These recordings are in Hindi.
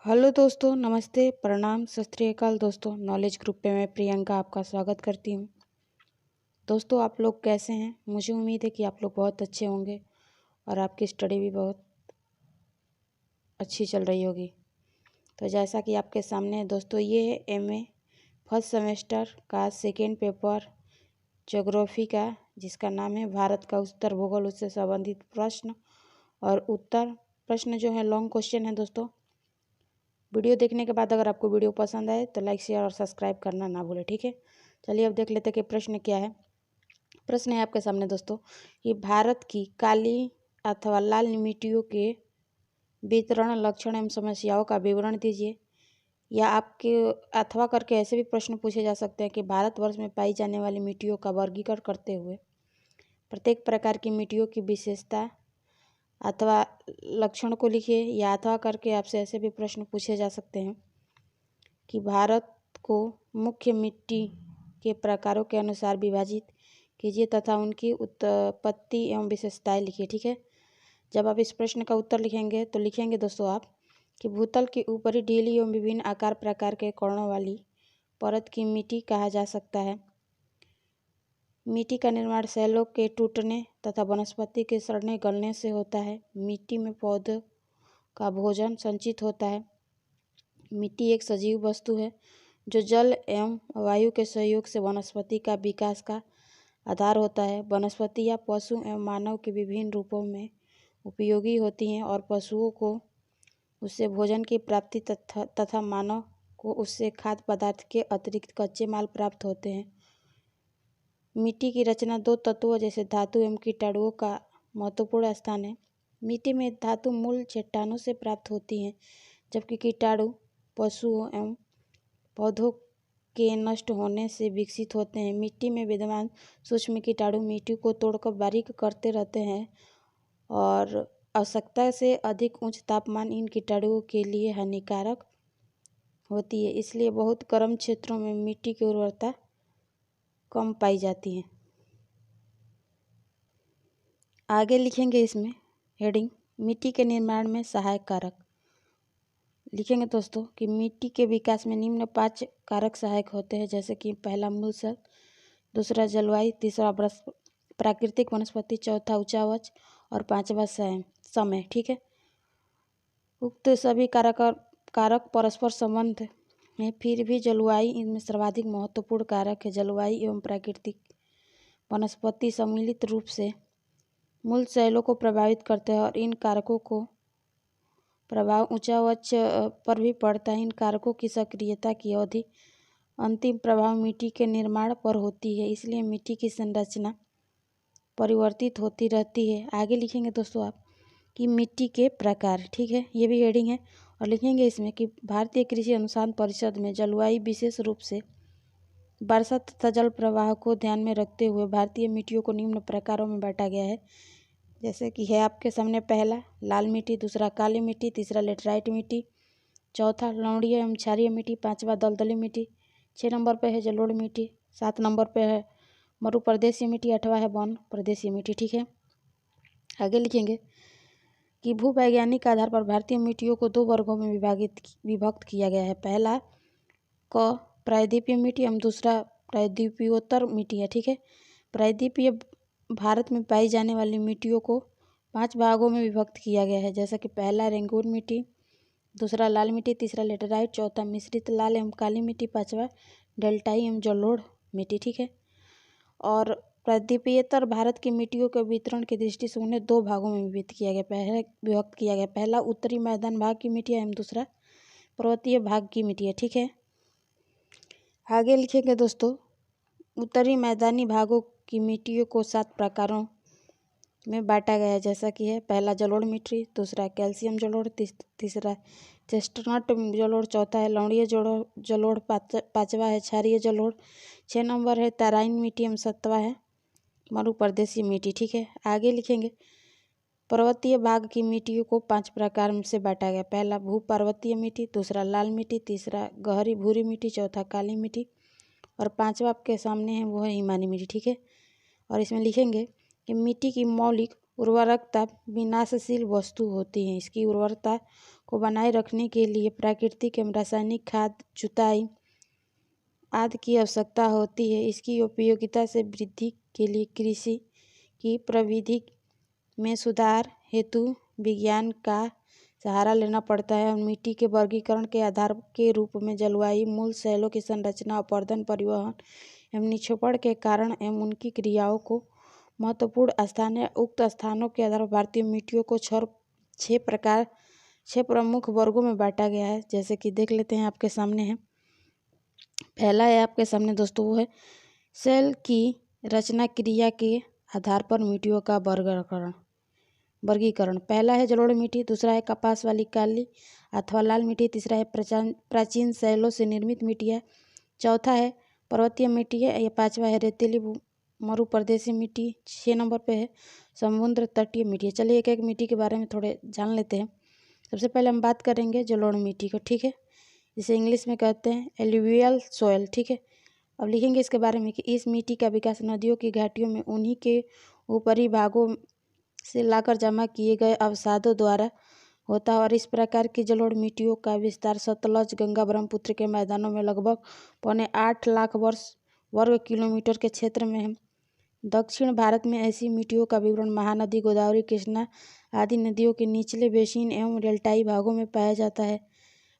हेलो दोस्तों, नमस्ते, प्रणाम, सत श्री अकाल। दोस्तों, नॉलेज ग्रुप पे मैं प्रियंका आपका स्वागत करती हूँ। दोस्तों, आप लोग कैसे हैं? मुझे उम्मीद है कि आप लोग बहुत अच्छे होंगे और आपकी स्टडी भी बहुत अच्छी चल रही होगी। तो जैसा कि आपके सामने है दोस्तों, ये है एमए फर्स्ट सेमेस्टर का सेकेंड पेपर ज्योग्राफी का, जिसका नाम है भारत का उत्तर भूगोल, उससे संबंधित प्रश्न और उत्तर। प्रश्न जो है लॉन्ग क्वेश्चन है दोस्तों। वीडियो देखने के बाद अगर आपको वीडियो पसंद आए तो लाइक, शेयर और सब्सक्राइब करना ना भूलें, ठीक है। चलिए अब देख लेते हैं कि प्रश्न क्या है। प्रश्न है आपके सामने दोस्तों कि भारत की काली अथवा लाल मिट्टियों के वितरण, लक्षण एवं समस्याओं का विवरण दीजिए। या आपके अथवा करके ऐसे भी प्रश्न पूछे जा सकते हैं कि भारतवर्ष में पाई जाने वाली मिट्टियों का वर्गीकरण करते हुए प्रत्येक प्रकार की मिट्टियों की विशेषता अथवा लक्षण को लिखिए। या अथवा करके आपसे ऐसे भी प्रश्न पूछे जा सकते हैं कि भारत को मुख्य मिट्टी के प्रकारों के अनुसार विभाजित कीजिए तथा उनकी उत्पत्ति एवं विशेषताएं लिखिए, ठीक है। जब आप इस प्रश्न का उत्तर लिखेंगे तो लिखेंगे दोस्तों आप कि भूतल के ऊपरी ढीली एवं विभिन्न आकार प्रकार के कोणों वाली परत की मिट्टी कहा जा सकता है। मिट्टी का निर्माण सेलों के टूटने तथा वनस्पति के सड़ने गलने से होता है। मिट्टी में पौधों का भोजन संचित होता है। मिट्टी एक सजीव वस्तु है जो जल एवं वायु के सहयोग से वनस्पति का विकास का आधार होता है। वनस्पति या पशु एवं मानव के विभिन्न रूपों में उपयोगी होती हैं और पशुओं को उससे भोजन की प्राप्ति तथा मानव को उससे खाद्य पदार्थ के अतिरिक्त कच्चे माल प्राप्त होते हैं। मिट्टी की रचना दो तत्वों जैसे धातु एवं कीटाणुओं का महत्वपूर्ण स्थान है। मिट्टी में धातु मूल चट्टानों से प्राप्त होती हैं, जबकि कीटाणु पशुओं एवं पौधों के नष्ट होने से विकसित होते हैं। मिट्टी में विद्यमान सूक्ष्म कीटाणु मिट्टी को तोड़कर बारीक करते रहते हैं और आवश्यकता से अधिक उच्च तापमान इन कीटाणुओं के लिए हानिकारक होती है। इसलिए बहुत गर्म क्षेत्रों में मिट्टी की उर्वरता कम पाई जाती है। आगे लिखेंगे इसमें हेडिंग मिट्टी के निर्माण में सहायक कारक। लिखेंगे दोस्तों कि मिट्टी के विकास में निम्न 5 कारक सहायक होते हैं, जैसे कि पहला मूलशल, दूसरा जलवायु, तीसरा प्राकृतिक वनस्पति, चौथा उच्चावच और पांचवा समय, ठीक है। उक्त सभी कारक परस्पर संबंध है, फिर भी जलवायु इनमें सर्वाधिक महत्वपूर्ण कारक है। जलवायु एवं प्राकृतिक वनस्पति सम्मिलित रूप से मूल शैलों को प्रभावित करते हैं और इन कारकों को प्रभाव उच्चावच पर भी पड़ता है। इन कारकों की सक्रियता की अवधि अंतिम प्रभाव मिट्टी के निर्माण पर होती है, इसलिए मिट्टी की संरचना परिवर्तित होती रहती है। आगे लिखेंगे दोस्तों आप कि मिट्टी के प्रकार, ठीक है, ये भी हेडिंग है। और लिखेंगे इसमें कि भारतीय कृषि अनुसंधान परिषद में जलवायु विशेष रूप से वर्षा तथा जल प्रवाह को ध्यान में रखते हुए भारतीय मिट्टियों को निम्न प्रकारों में बांटा गया है, जैसे कि है आपके सामने पहला लाल मिट्टी, दूसरा काली मिट्टी, तीसरा लेटराइट मिट्टी, चौथा लवणीय एवं क्षारीय मिट्टी, पांचवा दलदली मिट्टी, 6 नंबर पर है जलोढ़ मिट्टी, 7 नंबर पर है मरु प्रदेशीय मिट्टी, 8वां है वन प्रदेशीय मिट्टी, ठीक है। आगे लिखेंगे कि भूवैज्ञानिक आधार पर भारतीय मिट्टियों को 2 वर्गों में विभक्त किया गया है। पहला क प्रायद्वीपीय मिट्टी एवं दूसरा प्रायद्वीपीयोत्तर मिट्टी है, ठीक है। प्रायद्वीपीय भारत में पाई जाने वाली मिट्टियों को 5 भागों में विभक्त किया गया है, जैसा कि पहला रेंगून मिट्टी, दूसरा लाल मिट्टी, तीसरा लेटराइट, चौथा मिश्रित लाल एवं काली मिट्टी, पांचवा डेल्टाई एवं जलोढ़ मिट्टी, ठीक है। और प्रायद्वीपीयतर भारत की मिट्टियों के वितरण की दृष्टि से उन्हें 2 भागों में विभक्त किया गया। पहला उत्तरी मैदान भाग की मिट्टी एवं दूसरा पर्वतीय भाग की मिट्टी है, ठीक है। आगे लिखेंगे दोस्तों उत्तरी मैदानी भागों की मिट्टियों को 7 प्रकारों में बांटा गया है, जैसा कि है पहला जलोढ़ मिट्टी, दूसरा कैल्शियम जलोढ़, तीसरा चेस्टनट जलोढ़, चौथा है लवणीय जलोढ़, पांचवा है क्षारीय जलोढ़, 6 नंबर है तराइन मिट्टी एवं 7वां है मरु प्रदेशीय मिट्टी, ठीक है। आगे लिखेंगे पर्वतीय भाग की मिट्टियों को 5 प्रकार से बांटा गया। पहला भूपर्वतीय मिट्टी, दूसरा लाल मिट्टी, तीसरा गहरी भूरी मिट्टी, चौथा काली मिट्टी और पांचवा आपके सामने है वो है हिमानी मिट्टी, ठीक है। और इसमें लिखेंगे कि मिट्टी की मौलिक उर्वरकता विनाशशील वस्तु होती है। इसकी उर्वरता को बनाए रखने के लिए प्राकृतिक एवं रासायनिक खाद, जुताई आदि की आवश्यकता होती है। इसकी उपयोगिता से वृद्धि के लिए कृषि की प्रविधि में सुधार हेतु विज्ञान का सहारा लेना पड़ता है और मिट्टी के वर्गीकरण के आधार के रूप में जलवायु, मूल शैलों की संरचना, अपरदन, परिवहन एवं निक्षेपण के कारण एवं उनकी क्रियाओं को महत्वपूर्ण स्थान है। उक्त स्थानों के आधार पर भारतीय मिट्टियों को छह प्रमुख वर्गों में बांटा गया है। जैसे कि देख लेते हैं, आपके सामने है। पहला है आपके सामने दोस्तों, वो है शैल की रचना क्रिया के आधार पर मिट्टियों का वर्गीकरण। पहला है जलोढ़ मिट्टी, दूसरा है कपास वाली काली अथवा लाल मिट्टी, तीसरा है प्राचीन शैलों से निर्मित मिट्टियाँ, चौथा है पर्वतीय मिट्टी है, या पांचवा है रेतीली मरुप्रदेशी मिट्टी, 6 नंबर पे है समुद्र तटीय मिट्टी। चलिए एक एक मिट्टी के बारे में थोड़े जान लेते हैं। सबसे पहले हम बात करेंगे जलोढ़ मिट्टी को, ठीक है, जिसे इंग्लिश में कहते हैं एलुवियल सॉइल, ठीक है। अब लिखेंगे इसके बारे में कि इस मिट्टी का विकास नदियों की घाटियों में उन्हीं के ऊपरी भागों से लाकर जमा किए गए अवसादों द्वारा होता है और इस प्रकार की जलोढ़ मिट्टियों का विस्तार सतलज, गंगा, ब्रह्मपुत्र के मैदानों में लगभग 8.25 लाख वर्ग किलोमीटर के क्षेत्र में है। दक्षिण भारत में ऐसी मिट्टियों का विवरण महानदी गोदावरी, कृष्णा आदि नदियों के निचले बेसिन एवं डेल्टाई भागों में पाया जाता है।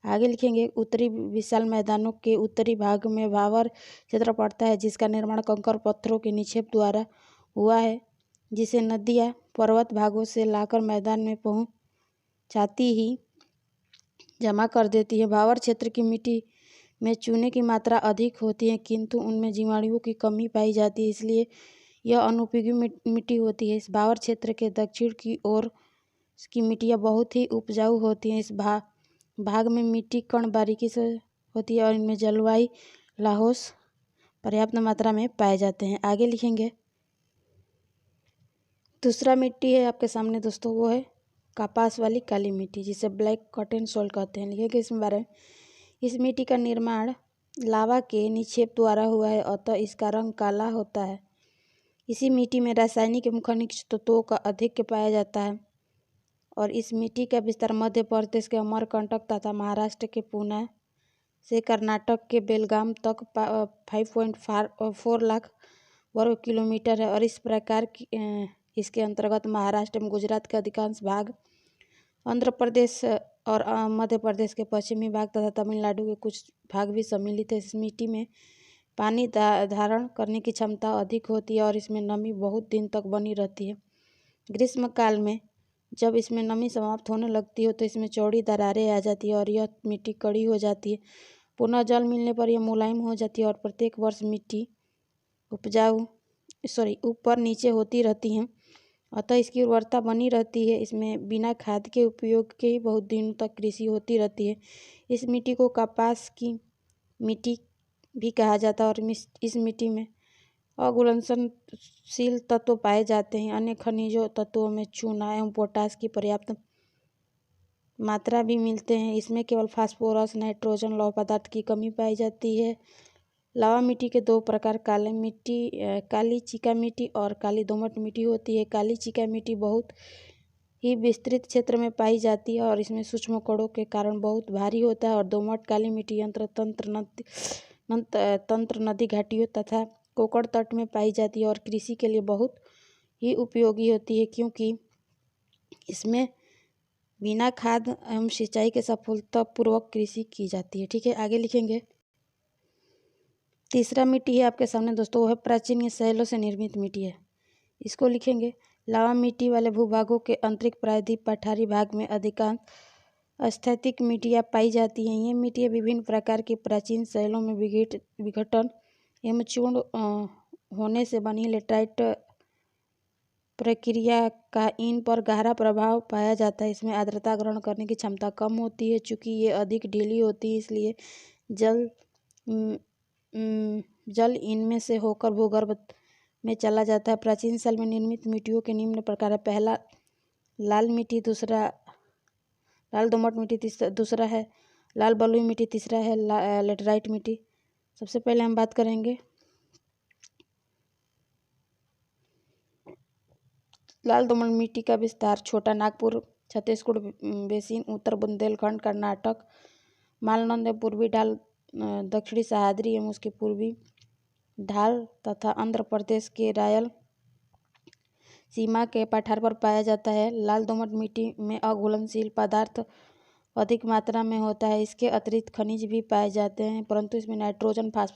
आगे लिखेंगे, उत्तरी विशाल मैदानों के उत्तरी भाग में भावर क्षेत्र पड़ता है, जिसका निर्माण कंकड़ पत्थरों के निक्षेप द्वारा हुआ है, जिसे नदियाँ पर्वत भागों से लाकर मैदान में पहुँचाती ही जमा कर देती है। भावर क्षेत्र की मिट्टी में चूने की मात्रा अधिक होती है, किंतु उनमें जीवाणुओं की कमी पाई जाती है, इसलिए यह अनुपयोगी मिट्टी होती है। इस भावर क्षेत्र के दक्षिण की ओर की मिट्टियाँ बहुत ही उपजाऊ होती हैं। इस भाग में मिट्टी कण बारीकी से होती है और इनमें जलवायु लाहोस पर्याप्त मात्रा में पाए जाते हैं। आगे लिखेंगे, दूसरा मिट्टी है आपके सामने दोस्तों, वो है कपास वाली काली मिट्टी, जिसे ब्लैक कॉटन सॉइल कहते हैं। लिखेंगे इसमें बारे में, इस मिट्टी का निर्माण लावा के निक्षेप द्वारा हुआ है, अतः इसका रंग काला होता है। इसी मिट्टी में रासायनिक एवं खनिज तत्वों का अधिक पाया जाता है और इस मिट्टी का विस्तार मध्य प्रदेश के अमरकंटक तथा महाराष्ट्र के पुणे से कर्नाटक के बेलगाम तक 5.4 लाख वर्ग किलोमीटर है और इस प्रकार इसके अंतर्गत महाराष्ट्र एवं गुजरात के अधिकांश भाग, आंध्र प्रदेश और मध्य प्रदेश के पश्चिमी भाग तथा तमिलनाडु के कुछ भाग भी सम्मिलित है। इस मिट्टी में पानी धारण करने की क्षमता अधिक होती है और इसमें नमी बहुत दिन तक बनी रहती है। ग्रीष्म काल में जब इसमें नमी समाप्त होने लगती है तो इसमें चौड़ी दरारें आ जाती है और यह मिट्टी कड़ी हो जाती है। पुनः जल मिलने पर यह मुलायम हो जाती है और प्रत्येक वर्ष मिट्टी ऊपर नीचे होती रहती है, अतः इसकी उर्वरता बनी रहती है। इसमें बिना खाद के उपयोग के ही बहुत दिनों तक कृषि होती रहती है। इस मिट्टी को कपास की मिट्टी भी कहा जाता है और इस मिट्टी में अघुलनशील तत्व पाए जाते हैं। अन्य खनिजों तत्वों में चूना एवं पोटास की पर्याप्त मात्रा भी मिलते हैं। इसमें केवल फास्फोरस, नाइट्रोजन, लौह पदार्थ की कमी पाई जाती है। लावा मिट्टी के 2 प्रकार काली चीका मिट्टी और काली दोमट मिट्टी होती है। काली चीका मिट्टी बहुत ही विस्तृत क्षेत्र में पाई जाती है और इसमें सूक्ष्म कणों के कारण बहुत भारी होता है और दोमट काली मिट्टी तंत्र नदी घाटियों तथा कोकण तट में पाई जाती है और कृषि के लिए बहुत ही उपयोगी होती है, क्योंकि इसमें बिना खाद एवं सिंचाई के सफलतापूर्वक कृषि की जाती है। ठीक है, आगे लिखेंगे, तीसरा मिट्टी है आपके सामने दोस्तों, वो है प्राचीन शैलों से निर्मित मिट्टी है। इसको लिखेंगे, लावा मिट्टी वाले भूभागों के आंतरिक प्रायद्वीप पठारी भाग में अधिकांश स्थैतिक मिट्टियाँ पाई जाती हैं। ये मिट्टियाँ विभिन्न प्रकार की प्राचीन शैलों में विघटन एवं चूर्ण होने से बनी। लेटराइट प्रक्रिया का इन पर गहरा प्रभाव पाया जाता है। इसमें आर्द्रता ग्रहण करने की क्षमता कम होती है। चूँकि ये अधिक ढीली होती है, इसलिए जल इनमें से होकर भूगर्भ में चला जाता है। प्राचीन शैल में निर्मित मिट्टियों के निम्न प्रकार है। पहला लाल मिट्टी, दूसरा लाल दोमट मिट्टी, दूसरा है लाल बलुई मिट्टी, तीसरा है लेटराइट मिट्टी। सबसे पहले हम बात करेंगे लाल दोमट मिट्टी का विस्तार छोटा नागपुर छत्तीसगढ़ बेसिन, उत्तर बुंदेलखंड, कर्नाटक, मालनंद पूर्वी ढाल, दक्षिणी सह्याद्री एवं उसके पूर्वी ढाल तथा आंध्र प्रदेश के रायल सीमा के पठार पर पाया जाता है। लाल दोमट मिट्टी में अघुलनशील पदार्थ अधिक मात्रा में होता है। इसके अतिरिक्त खनिज भी पाए जाते हैं, परंतु इसमें नाइट्रोजन, फास्फोरस